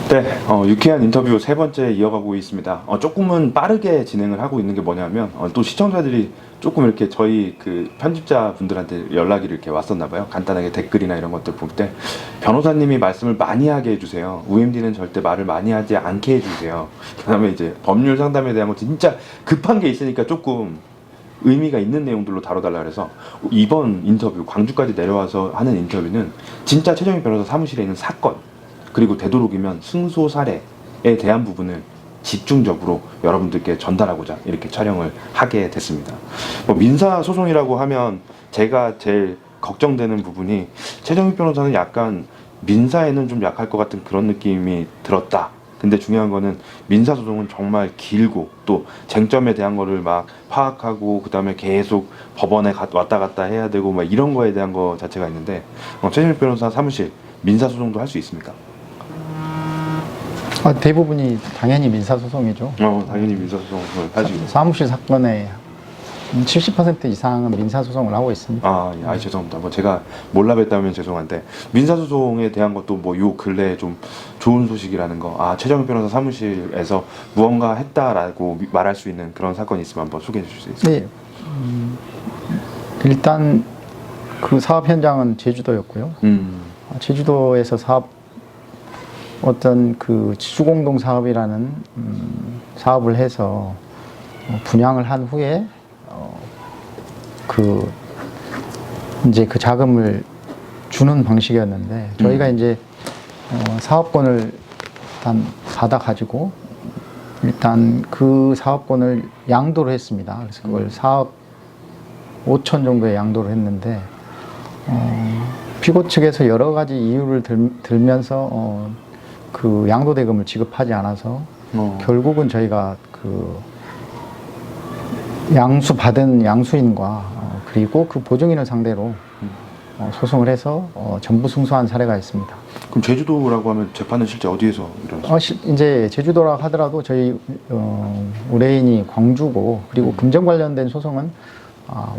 네, 유쾌한 인터뷰 세 번째 이어가고 있습니다. 조금은 빠르게 진행을 하고 있는 게 뭐냐면, 또 시청자들이 조금 이렇게 저희 그 편집자 분들한테 연락이 이렇게 왔었나 봐요. 간단하게 댓글이나 이런 것들 볼 때, 변호사님이 말씀을 많이 하게 해주세요. UMD는 절대 말을 많이 하지 않게 해주세요. 그 다음에 이제 법률 상담에 대한 거 진짜 급한 게 있으니까 조금 의미가 있는 내용들로 다뤄달라 그래서 이번 인터뷰, 광주까지 내려와서 하는 인터뷰는 진짜 최정희 변호사 사무실에 있는 사건, 그리고 되도록이면 승소 사례에 대한 부분을 집중적으로 여러분들께 전달하고자 이렇게 촬영을 하게 됐습니다. 민사소송이라고 하면 제가 제일 걱정되는 부분이 최정희 변호사는 약간 민사에는 좀 약할 것 같은 그런 느낌이 들었다. 근데 중요한 거는 민사소송은 정말 길고 또 쟁점에 대한 거를 막 파악하고 그 다음에 계속 법원에 왔다 갔다 해야 되고 막 이런 거에 대한 거 자체가 있는데 최정희 변호사 사무실 민사소송도 할 수 있습니까? 대부분이 당연히 민사소송이죠. 당연히 민사소송을 가지고. 사무실 사건의 70% 이상은 민사소송을 하고 있습니다. 죄송합니다. 제가 몰라 뵀다면 죄송한데 민사소송에 대한 것도 요 근래에 좀 좋은 소식이라는 거, 최정희 변호사 사무실에서 무언가 했다라고 말할 수 있는 그런 사건이 있으면 한번 소개해 주실 수 있어요? 네. 일단 그 사업 현장은 제주도였고요. 제주도에서 어떤 그 지주공동 사업이라는 사업을 해서 분양을 한 후에 이제 그 자금을 주는 방식이었는데 저희가 이제 사업권을 일단 받아 가지고 일단 그 사업권을 양도를 했습니다. 그래서 그걸 4억 5천 정도에 양도를 했는데 피고 측에서 여러 가지 이유를 들면서 그 양도 대금을 지급하지 않아서 결국은 저희가 그 양수받은 양수인과 그리고 그 보증인을 상대로 소송을 해서 전부 승소한 사례가 있습니다. 그럼 제주도라고 하면 재판은 실제 어디에서 일어났어요? 이제 제주도라고 하더라도 저희 의뢰인이 광주고 그리고 금전 관련된 소송은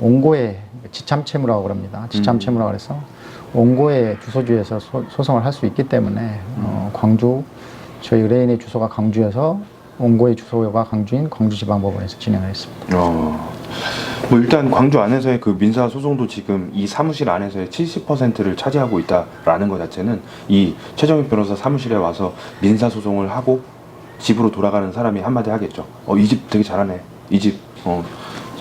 원고의 지참채무라고 그럽니다. 지참채무라고 해서 원고의 주소지에서 소송을 할 수 있기 때문에 광주 저희 의뢰인의 주소가 광주여서 원고의 주소가 광주인 광주지방법원에서 진행을 했습니다. 일단 광주 안에서의 그 민사 소송도 지금 이 사무실 안에서의 70%를 차지하고 있다라는 것 자체는 이 최정희 변호사 사무실에 와서 민사 소송을 하고 집으로 돌아가는 사람이 한마디 하겠죠. 이 집 되게 잘하네. 이 집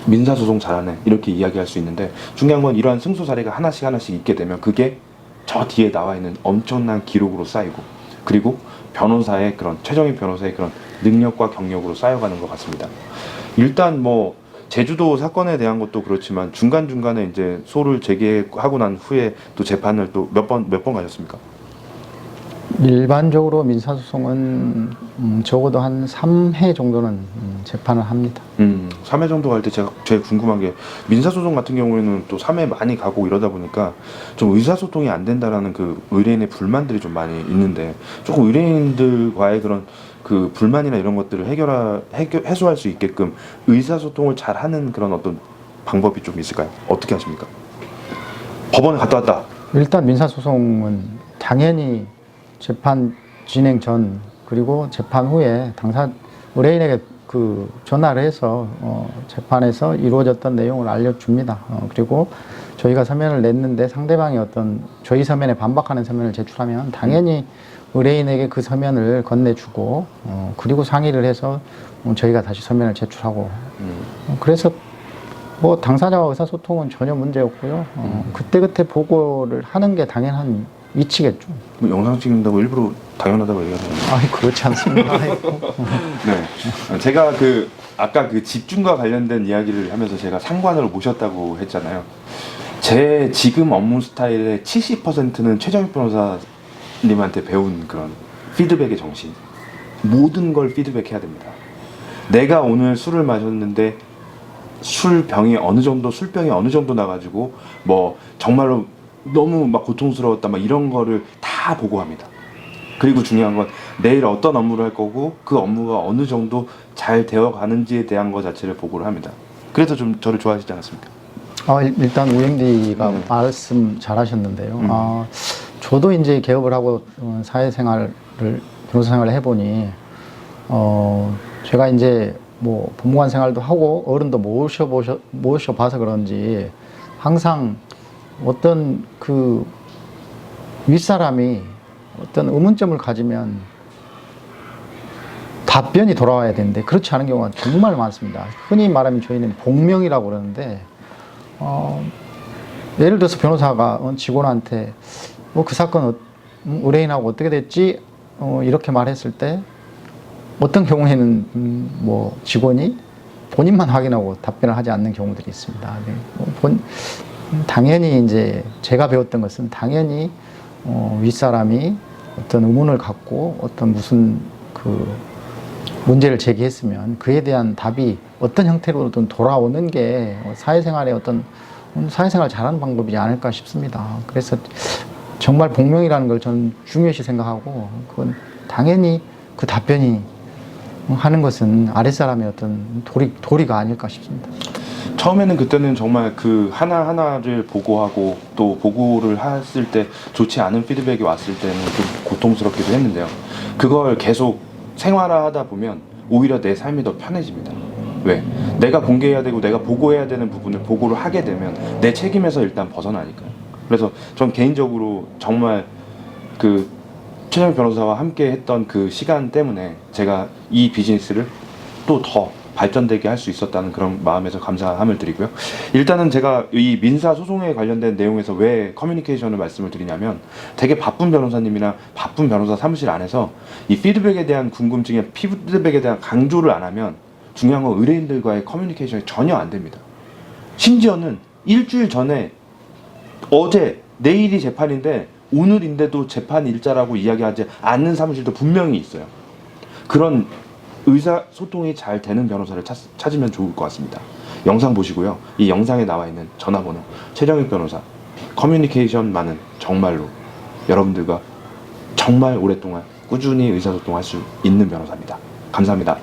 민사 소송 잘하네. 이렇게 이야기할 수 있는데 중요한 건 이러한 승소 사례가 하나씩 있게 되면 그게 저 뒤에 나와 있는 엄청난 기록으로 쌓이고 그리고 변호사의 그런 최정희 변호사의 그런 능력과 경력으로 쌓여가는 것 같습니다. 일단 제주도 사건에 대한 것도 그렇지만 중간중간에 이제 소를 제기하고 난 후에 또 재판을 또 몇 번 가셨습니까? 일반적으로 민사소송은 적어도 한 3회 정도는 재판을 합니다. 3회 정도 갈 때 제가 궁금한 게 민사소송 같은 경우에는 또 3회 많이 가고 이러다 보니까 좀 의사소통이 안 된다라는 그 의뢰인의 불만들이 좀 많이 있는데 조금 의뢰인들과의 그런 그 불만이나 이런 것들을 해소할 수 있게끔 의사소통을 잘 하는 그런 어떤 방법이 좀 있을까요? 어떻게 하십니까? 법원에 갔다 왔다. 일단 민사소송은 당연히 재판 진행 전 그리고 재판 후에 의뢰인에게 그 전화를 해서 재판에서 이루어졌던 내용을 알려줍니다. 그리고 저희가 서면을 냈는데 상대방이 저희 서면에 반박하는 서면을 제출하면 당연히 의뢰인에게 그 서면을 건네주고 그리고 상의를 해서 저희가 다시 서면을 제출하고 그래서 당사자와 의사소통은 전혀 문제 없고요. 그때그때 보고를 하는 게 당연한 위치겠죠. 영상 찍는다고 일부러 당연하다고 얘기하는 거예요? 그렇지 않습니다. 네. 제가 아까 그 집중과 관련된 이야기를 하면서 제가 상관으로 모셨다고 했잖아요. 제 지금 업무 스타일의 70%는 최정희 변호사님한테 배운 그런 피드백의 정신. 모든 걸 피드백해야 됩니다. 내가 오늘 술을 마셨는데 술병이 어느 정도 나가지고 정말로 너무 막 고통스러웠다 이런 거를 다 보고합니다. 그리고 중요한 건 내일 어떤 업무를 할 거고 그 업무가 어느 정도 잘 되어 가는지에 대한 것 자체를 보고를 합니다. 그래서 좀 저를 좋아하시지 않았습니까? 일단 UMD가 말씀 잘 하셨는데요. 저도 이제 개업을 하고 사회생활을 변호사 생활을 해보니 제가 이제 뭐 법무관 생활도 하고 어른도 모셔봐서 그런지 항상 어떤 그 윗사람이 어떤 의문점을 가지면 답변이 돌아와야 되는데 그렇지 않은 경우가 정말 많습니다. 흔히 말하면 저희는 복명이라고 그러는데 예를 들어서 변호사가 직원한테 그 사건 의뢰인하고 어떻게 됐지? 이렇게 말했을 때 어떤 경우에는 뭐 직원이 본인만 확인하고 답변을 하지 않는 경우들이 있습니다. 당연히 이제 제가 배웠던 것은 당연히 윗사람이 어떤 의문을 갖고 어떤 무슨 그 문제를 제기했으면 그에 대한 답이 어떤 형태로든 돌아오는 게 사회생활의 어떤 사회생활 잘하는 방법이지 않을까 싶습니다. 그래서 정말 복명이라는 걸 저는 중요시 생각하고 그건 당연히 그 답변이 하는 것은 아랫사람의 어떤 도리가 아닐까 싶습니다. 처음에는 그때는 정말 그 하나하나를 보고하고 또 보고를 했을 때 좋지 않은 피드백이 왔을 때는 좀 고통스럽기도 했는데요. 그걸 계속 생활화하다 보면 오히려 내 삶이 더 편해집니다. 왜? 내가 공개해야 되고 내가 보고해야 되는 부분을 보고를 하게 되면 내 책임에서 일단 벗어나니까요. 그래서 전 개인적으로 정말 그 최정익 변호사와 함께 했던 그 시간 때문에 제가 이 비즈니스를 또 더 발전되게 할 수 있었다는 그런 마음에서 감사함을 드리고요. 일단은 제가 이 민사 소송에 관련된 내용에서 왜 커뮤니케이션을 말씀을 드리냐면 되게 바쁜 변호사님이나 바쁜 변호사 사무실 안에서 이 피드백에 대한 궁금증이나 피드백에 대한 강조를 안 하면 중요한 건 의뢰인들과의 커뮤니케이션이 전혀 안 됩니다. 심지어는 일주일 전에 어제 내일이 재판인데 오늘인데도 재판 일자라고 이야기하지 않는 사무실도 분명히 있어요. 그런 의사소통이 잘 되는 변호사를 찾으면 좋을 것 같습니다. 영상 보시고요. 이 영상에 나와 있는 전화번호 최정익 변호사 커뮤니케이션만은 정말로 여러분들과 정말 오랫동안 꾸준히 의사소통할 수 있는 변호사입니다. 감사합니다.